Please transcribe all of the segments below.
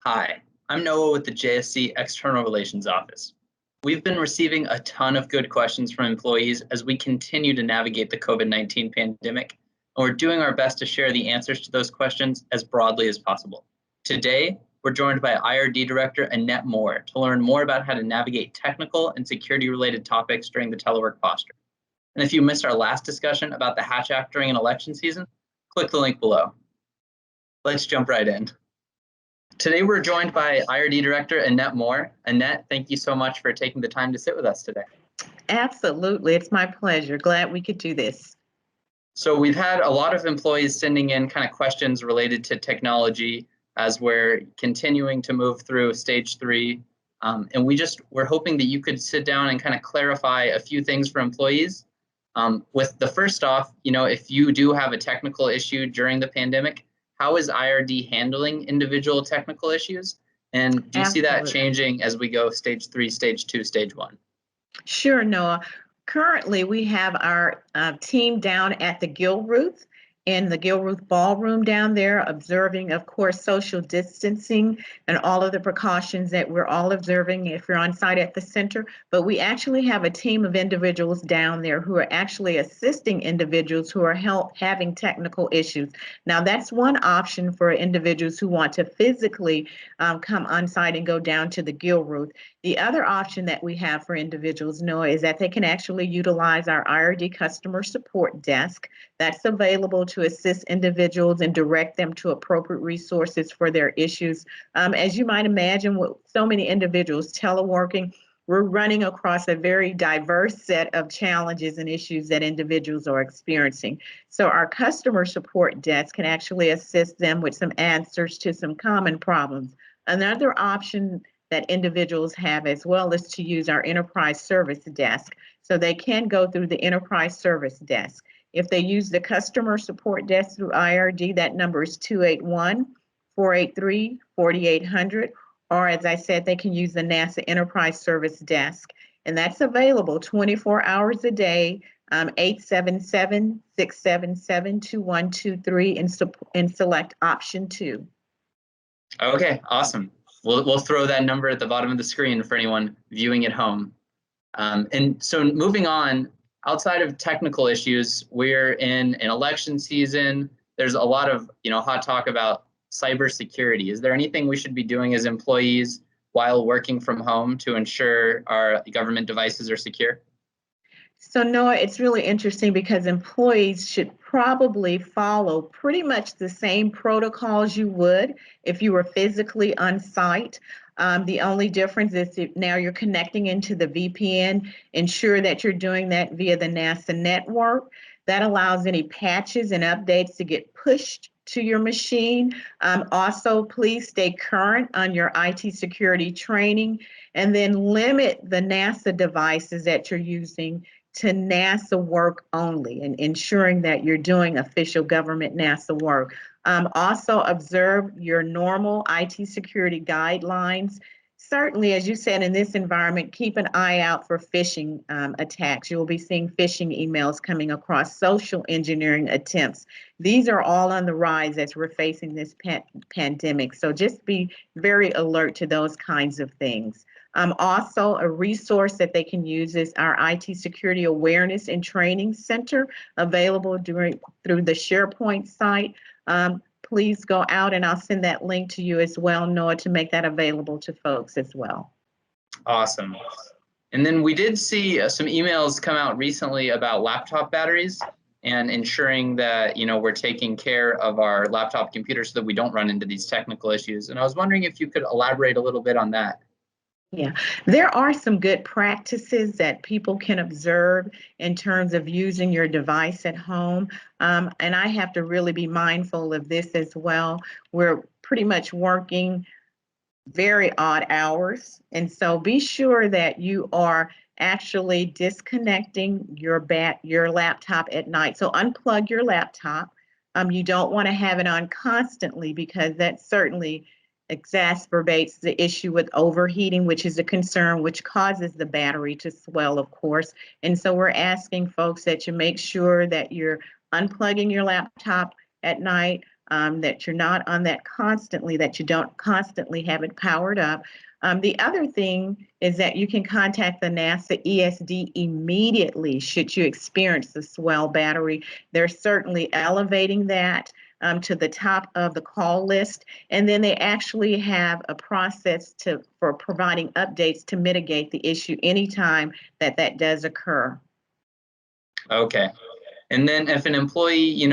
Hi, I'm Noah with the JSC External Relations Office. We've been receiving a ton of good questions from employees as we continue to navigate the COVID-19 pandemic, and we're doing our best to share the answers to those questions as broadly as possible. Today, we're joined by IRD Director Annette Moore to learn more about how to navigate technical and security-related topics during the telework posture. And if you missed our last discussion about the Hatch Act during an election season, click the link below. Let's jump right in. Today, we're joined by IRD Director Annette Moore. Annette, thank you so much for taking the time to sit with us today. Absolutely. It's my pleasure. Glad we could do this. So we've had a lot of employees sending in kind of questions related to technology as we're continuing to move through stage 3. And we're hoping that you could sit down and kind of clarify a few things for employees. With the first off, if you do have a technical issue during the pandemic, how is IRD handling individual technical issues? And do you see that changing as we go stage 3, stage 2, stage 1? Sure, Noah. Currently, we have our team down at the Gilruth in the Gilruth Ballroom down there, observing, of course, social distancing and all of the precautions that we're all observing if you're on site at the center. But we actually have a team of individuals down there who are actually assisting individuals who are having technical issues. Now, that's one option for individuals who want to physically come on site and go down to the Gilruth. The other option that we have for individuals, Noah, is that they can actually utilize our IRD customer support desk. That's available to assist individuals and direct them to appropriate resources for their issues. As you might imagine, with so many individuals teleworking, we're running across a very diverse set of challenges and issues that individuals are experiencing. So our customer support desk can actually assist them with some answers to some common problems. Another option that individuals have as well is to use our enterprise service desk. So they can go through the enterprise service desk. If they use the customer support desk through IRD, that number is 281-483-4800. Or as I said, they can use the NASA Enterprise Service Desk. And that's available 24 hours a day, 877-677-2123 and select option 2. Okay, awesome. We'll throw that number at the bottom of the screen for anyone viewing at home. And so moving on, outside of technical issues, we're in an election season. There's a lot of hot talk about cybersecurity. Is there anything we should be doing as employees while working from home to ensure our government devices are secure? So Noah, it's really interesting because employees should probably follow pretty much the same protocols you would if you were physically on site. The only difference is now you're connecting into the VPN. Ensure that you're doing that via the NASA network. That allows any patches and updates to get pushed to your machine. Also, please stay current on your IT security training, and then limit the NASA devices that you're using to NASA work only, and ensuring that you're doing official government NASA work. Also observe your normal IT security guidelines. Certainly, as you said, in this environment, keep an eye out for phishing attacks. You'll be seeing phishing emails coming across, social engineering attempts. These are all on the rise as we're facing this pandemic. So just be very alert to those kinds of things. Also, a resource that they can use is our IT Security Awareness and Training Center, available through the SharePoint site. Please go out, and I'll send that link to you as well, Noah, to make that available to folks as well. Awesome. And then we did see some emails come out recently about laptop batteries and ensuring that we're taking care of our laptop computers so that we don't run into these technical issues. And I was wondering if you could elaborate a little bit on that. Yeah, there are some good practices that people can observe in terms of using your device at home. And I have to really be mindful of this as well. We're pretty much working very odd hours. And so be sure that you are actually disconnecting your laptop at night. So unplug your laptop. You don't want to have it on constantly, because that certainly exacerbates the issue with overheating, which is a concern, which causes the battery to swell, of course. And so we're asking folks that you make sure that you're unplugging your laptop at night, that you're not on that constantly, that you don't constantly have it powered up. The other thing is that you can contact the NASA ESD immediately should you experience the swell battery. They're certainly elevating that to the top of the call list. And then they actually have a process for providing updates to mitigate the issue anytime that does occur. Okay. And then if an employee,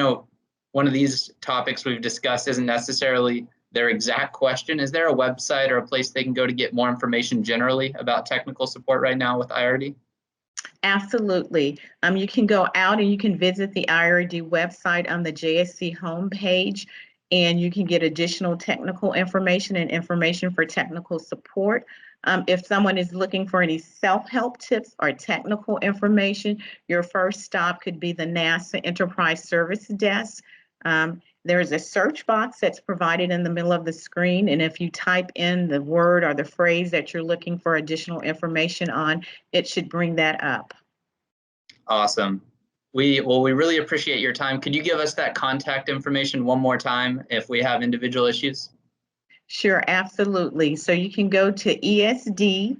one of these topics we've discussed isn't necessarily their exact question, is there a website or a place they can go to get more information generally about technical support right now with IRD? Absolutely. You can go out and you can visit the IRD website on the JSC homepage, and you can get additional technical information and information for technical support. If someone is looking for any self-help tips or technical information, your first stop could be the NASA Enterprise Service Desk. There is a search box that's provided in the middle of the screen, and if you type in the word or the phrase that you're looking for additional information on, it should bring that up. Awesome. We really appreciate your time. Could you give us that contact information one more time if we have individual issues? Sure, absolutely. So you can go to esd.nasa.gov.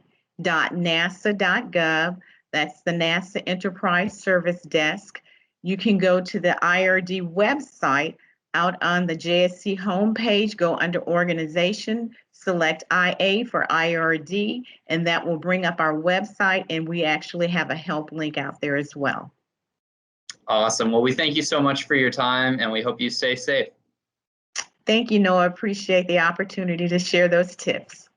That's the NASA Enterprise Service Desk. You can go to the IRD website out on the JSC homepage, go under Organization, select IA for IRD, and that will bring up our website, and we actually have a help link out there as well. Awesome. Well, we thank you so much for your time, and we hope you stay safe. Thank you, Noah. Appreciate the opportunity to share those tips.